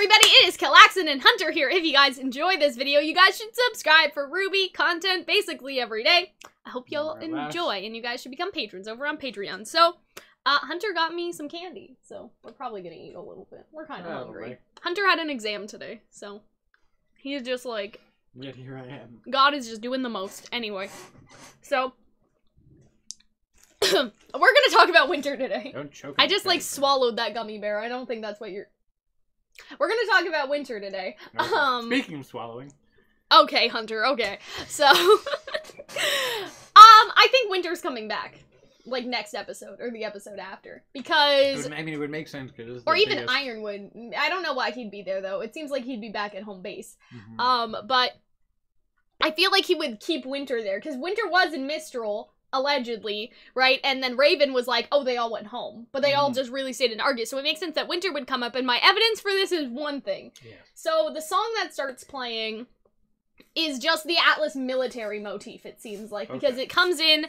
everybody, it is Calxiyn and Hunter here. If you guys enjoy this video, you guys should subscribe for RWBY content basically every day. I hope you'll enjoy, and you guys should become patrons over on Patreon. So, Hunter got me some candy, so we're probably gonna eat a little bit. We're kind of hungry. Hunter had an exam today, so he's just like... Yet here I am. God is just doing the most. Anyway, so... we're gonna talk about winter today. Don't choke. I just, like, swallowed that gummy bear. I don't think that's what you're... We're gonna talk about winter today. Okay. Speaking of swallowing. Okay, Hunter, okay. So, I think winter's coming back. Like, next episode, or the episode after. Because... I mean, it would make sense, because... Or even Ironwood. I don't know why he'd be there, though. It seems like he'd be back at home base. But I feel like he would keep Winter there, because Winter was in Mistral, allegedly, right? And then Raven was like, oh, they all went home. But they all just really stayed in Argus. So it makes sense that Winter would come up, and my evidence for this is one thing. Yeah. So the song that starts playing is just the Atlas military motif, it seems like, because it comes in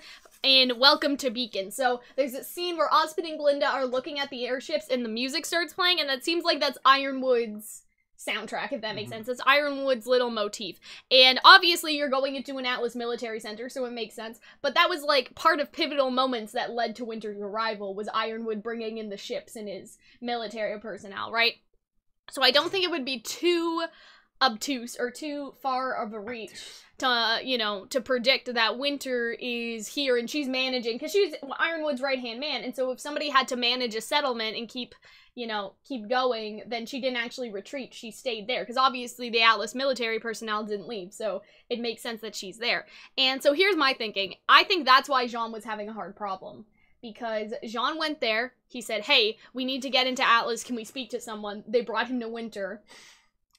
Welcome to Beacon. So there's a scene where Ozpin and Glinda are looking at the airships and the music starts playing, and that seems like that's Ironwood's soundtrack, if that makes sense. It's Ironwood's little motif. And obviously you're going into an Atlas military center, so it makes sense. But that was like part of pivotal moments that led to Winter's arrival, was Ironwood bringing in the ships and his military personnel, right? So I don't think it would be too obtuse or too far of a reach to, you know, to predict that Winter is here and she's managing, because she's Ironwood's right-hand man, and so if somebody had to manage a settlement and keep, you know, keep going, then she didn't actually retreat, she stayed there, because obviously the Atlas military personnel didn't leave, so it makes sense that she's there. And so here's my thinking. I think that's why Jean was having a hard problem, because Jean went there, he said, hey, we need to get into Atlas, can we speak to someone? They brought him to Winter.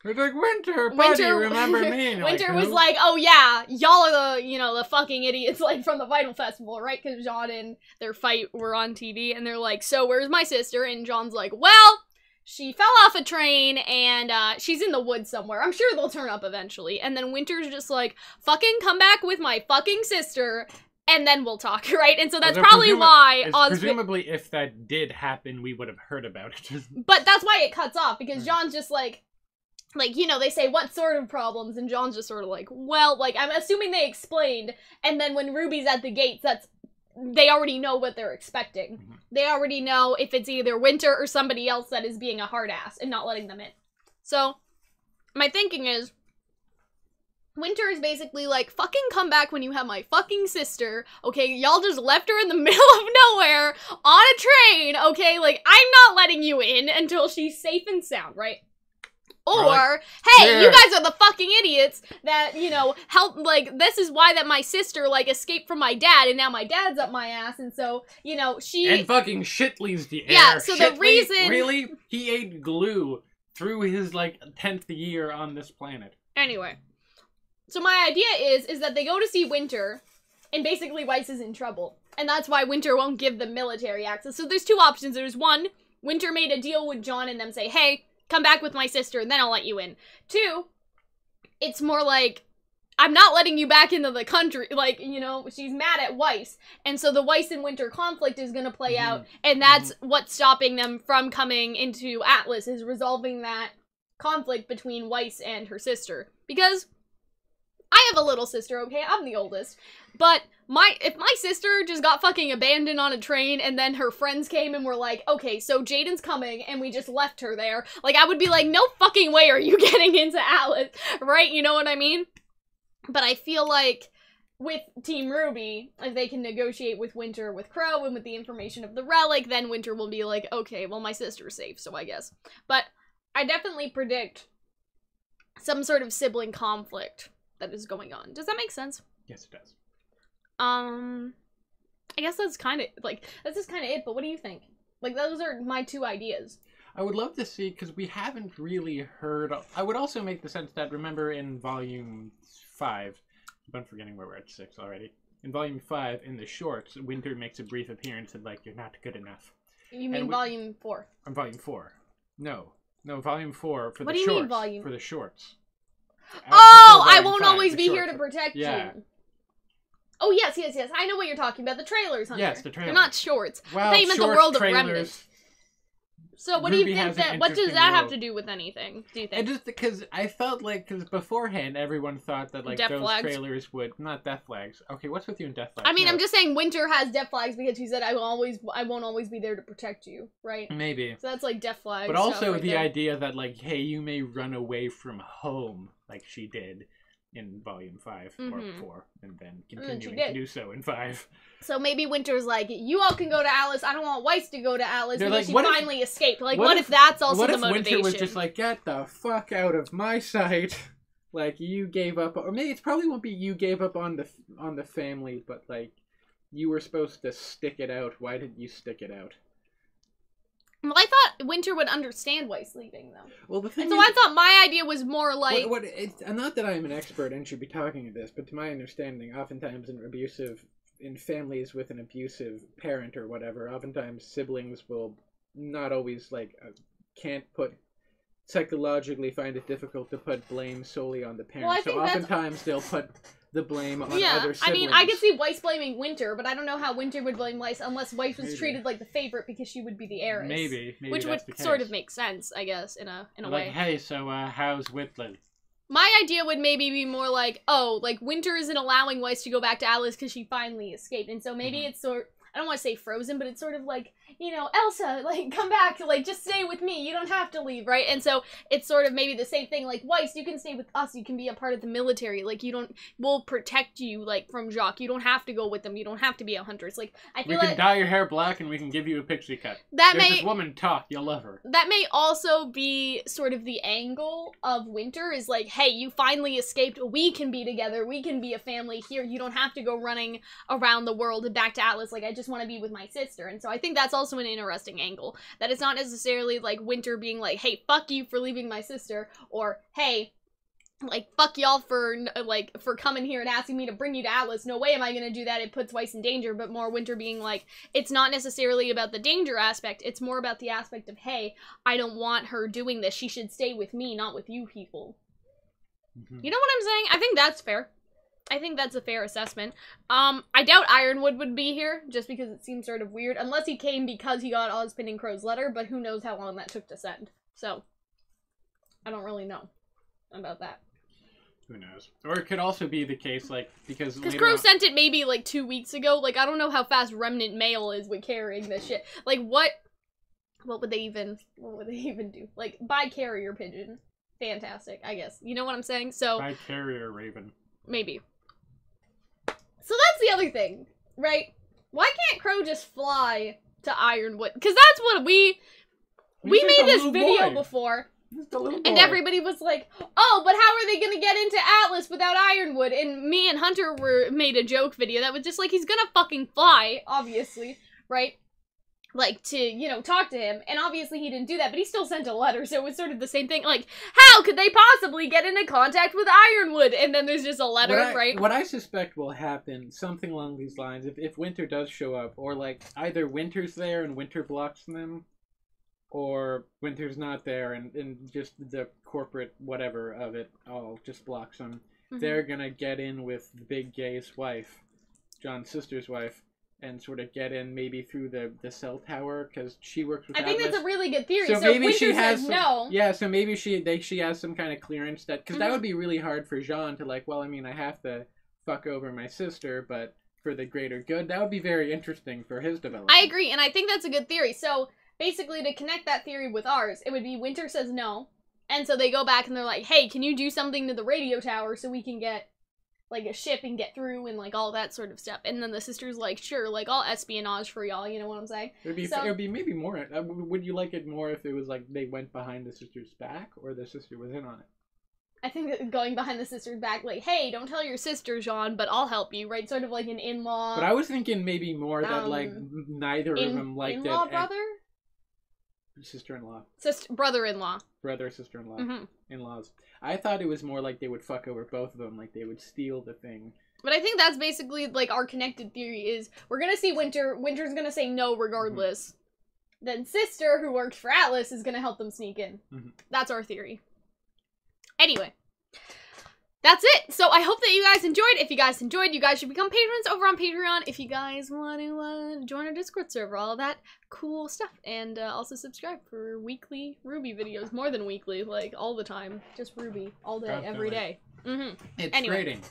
It's like, Winter, buddy, remember me? Winter was like, oh yeah, y'all are the, you know, the fucking idiots, like, from the Vital Festival, right? Because Jean and their fight were on TV, and they're like, so where's my sister? And Jean's like, well, she fell off a train, and, she's in the woods somewhere. I'm sure they'll turn up eventually. And then Winter's just like, fucking come back with my fucking sister, and then we'll talk, right? And so that's probably why presumably, if that did happen, we would have heard about it. But that's why it cuts off, because Jean's just like, you know, they say, what sort of problems? And John's just sort of like, well, like, I'm assuming they explained, and then when Ruby's at the gates, they already know what they're expecting. They already know if it's either Winter or somebody else that is being a hard ass and not letting them in. So, my thinking is, Winter is basically like, fucking come back when you have my fucking sister, okay? Y'all just left her in the middle of nowhere on a train, okay? Like, I'm not letting you in until she's safe and sound, right? Or, hey, you guys are the fucking idiots that, you know, help, like, this is why that my sister, like, escaped from my dad, and now my dad's up my ass, and so, you know, she... And fucking shit leaves the air. Yeah, so the reason... Really? He ate glue through his, like, 10th year on this planet. Anyway. So my idea is that they go to see Winter, and basically Weiss is in trouble. And that's why Winter won't give them military access. So there's two options. There's one, Winter made a deal with John and them say, hey, come back with my sister, and then I'll let you in. Two, it's more like, I'm not letting you back into the country. Like, you know, she's mad at Weiss. And so the Weiss and Winter conflict is going to play out, and that's what's stopping them from coming into Atlas, is resolving that conflict between Weiss and her sister. Because I have a little sister, okay? I'm the oldest. But if my sister just got fucking abandoned on a train and then her friends came and were like, okay, so Jaden's coming and we just left her there, like, I would be like, no fucking way are you getting into Atlas, right? You know what I mean? But I feel like with Team RWBY, if they can negotiate with Winter, with Crow, and with the information of the relic, then Winter will be like, okay, well, my sister's safe, so I guess. But I definitely predict some sort of sibling conflict that is going on. Does that make sense? Yes, it does. I guess that's kind of, like, that's just kind of it, but what do you think? Like, those are my two ideas. I would love to see, because we haven't really heard... I would also make the sense that, remember in Volume 5, I'm forgetting where we're at 6 already. In Volume 5, in the shorts, Winter makes a brief appearance and, like, you're not good enough. You mean Volume 4? Volume 4. No, Volume 4 for the shorts. What do you mean Volume? For the shorts. Oh, I won't always be here to protect you. Oh, yes. I know what you're talking about. The trailers, Hunter. Yes, the trailers. They're not shorts. Well, I thought you meant the world of Remnant. So what do you RWBY think has an that, what does interesting that have world. to do with anything, do you think? And just because I felt like, because beforehand everyone thought that like Death those flags. trailers would, not death flags. Okay, what's with you and death flags? I mean, No. I'm just saying Winter has death flags because he said I won't always be there to protect you, right? Maybe. So that's like death flags. But also right the there. idea that like, hey, you may run away from home like she did in Volume 5 or 4, and then continuing to do so in 5. So maybe Winter's like, you all can go to Alice. I don't want Weiss to go to Alice They're because like, she finally escaped. Like, what if that's also what the if motivation? Winter was just like, get the fuck out of my sight? Like, you gave up, or maybe it probably won't be you gave up on the family, but like, you were supposed to stick it out. Why didn't you stick it out? Well, I thought Winter would understand Weiss leaving, though. Well, the thing And so is, I thought my idea was more like... not that I'm an expert and should be talking to this, but to my understanding, oftentimes in families with an abusive parent or whatever, oftentimes siblings will not always, psychologically find it difficult to put blame solely on the parent. Well, I so think that's... oftentimes they'll put the blame on other siblings. I mean, I could see Weiss blaming Winter, but I don't know how Winter would blame Weiss unless Weiss was treated like the favorite because she would be the heiress. Maybe which would that's the case. sort of make sense, I guess, in a way. Like, hey, so how's Whitland? My idea would maybe be more like, oh, like Winter isn't allowing Weiss to go back to Alice because she finally escaped, and so maybe it's I don't want to say frozen, but it's sort of like, you know, Elsa, like, come back, like, just stay with me, you don't have to leave, right? And so it's sort of maybe the same thing, like, Weiss, you can stay with us, you can be a part of the military, like, we'll protect you, like, from Jacques, you don't have to go with them, you don't have to be a huntress, like, I feel we can dye your hair black and we can give you a pixie cut. There's this woman talk, you'll love her. That may also be sort of the angle of Winter, is like, hey, you finally escaped, we can be together, we can be a family here, you don't have to go running around the world and back to Atlas, like, I just want to be with my sister. And so I think that's also an interesting angle, that it's not necessarily like Winter being like, hey, fuck you for leaving my sister, or hey, like, fuck y'all for coming here and asking me to bring you to Atlas, no way am I gonna do that, it puts Weiss in danger, but more Winter being like, it's not necessarily about the danger aspect, it's more about the aspect of, hey, I don't want her doing this, she should stay with me, not with you people. You know what I'm saying? I think that's fair. I think that's a fair assessment. I doubt Ironwood would be here, just because it seems sort of weird, unless he came because he got Ozpin and Crow's letter, but who knows how long that took to send. So, I don't really know about that. Who knows? Or it could also be the case, like, because Crow sent it maybe, like, 2 weeks ago, like, I don't know how fast Remnant Mail is with carrying this shit. Like, what would they even do? Like, buy carrier pigeon. Fantastic, I guess. You know what I'm saying? So... Buy carrier raven. Maybe. So that's the other thing, right? Why can't Crow just fly to Ironwood? Because that's what we made this video before, and everybody was like, oh, but how are they gonna get into Atlas without Ironwood? And me and Hunter made a joke video that was just like, he's gonna fucking fly, obviously, right? Like, to, you know, talk to him, and obviously he didn't do that, but he still sent a letter, so it was sort of the same thing, like, how could they possibly get into contact with Ironwood? And then there's just a letter, right? What I suspect will happen, something along these lines, if Winter does show up, or, like, either Winter's there and Winter blocks them, or Winter's not there and just the corporate whatever of it all just blocks them, they're gonna get in with the big gay's wife, John's sister's wife, and sort of get in maybe through the cell tower, because she works with Atlas. I think that's a really good theory. So maybe Winter she has says no. Yeah, so maybe she has some kind of clearance that, because that would be really hard for Jean to, like, well, I mean, I have to fuck over my sister, but for the greater good, that would be very interesting for his development. I agree, and I think that's a good theory. So basically, to connect that theory with ours, it would be Winter says no, and so they go back and they're like, hey, can you do something to the radio tower so we can get, like, a ship and get through and, like, all that sort of stuff. And then the sister's like, sure, like, I'll espionage for y'all, you know what I'm saying? It would be maybe more, would you like it more if it was, like, they went behind the sister's back, or the sister was in on it? I think that going behind the sister's back, like, hey, don't tell your sister, Jean, but I'll help you, right? Sort of like an in-law. But I was thinking maybe more that, like, neither of them liked it. In-law brother? Sister-in-law. Brother-in-law. Brother, sister-in-law. In-laws. I thought it was more like they would fuck over both of them, like they would steal the thing. But I think that's basically, like, our connected theory is, we're gonna see Winter, Winter's gonna say no regardless. Then Sister, who works for Atlas, is gonna help them sneak in. That's our theory. Anyway. that's it. So I hope that you guys enjoyed. If you guys enjoyed, you guys should become patrons over on Patreon. If you guys want to join our Discord server, all that cool stuff. And also subscribe for weekly RWBY videos. More than weekly, like all the time. Just RWBY all day, every day. It's anyway, rating.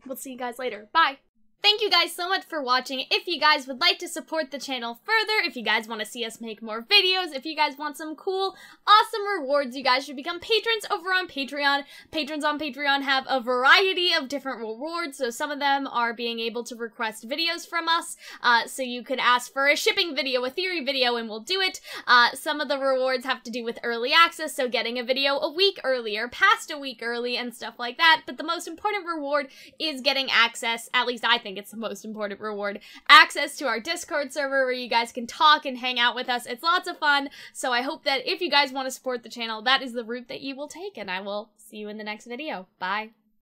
We'll see you guys later. Bye. Thank you guys so much for watching. If you guys would like to support the channel further, if you guys want to see us make more videos, if you guys want some cool, awesome rewards, you guys should become patrons over on Patreon. Patrons on Patreon have a variety of different rewards, so some of them are being able to request videos from us, so you could ask for a shipping video, a theory video, and we'll do it. Some of the rewards have to do with early access, so getting a video a week earlier, past a week early, and stuff like that, but the most important reward is getting access, at least I think it's the most important reward, access to our Discord server where you guys can talk and hang out with us. It's lots of fun, so I hope that if you guys want to support the channel, that is the route that you will take, and I will see you in the next video. Bye.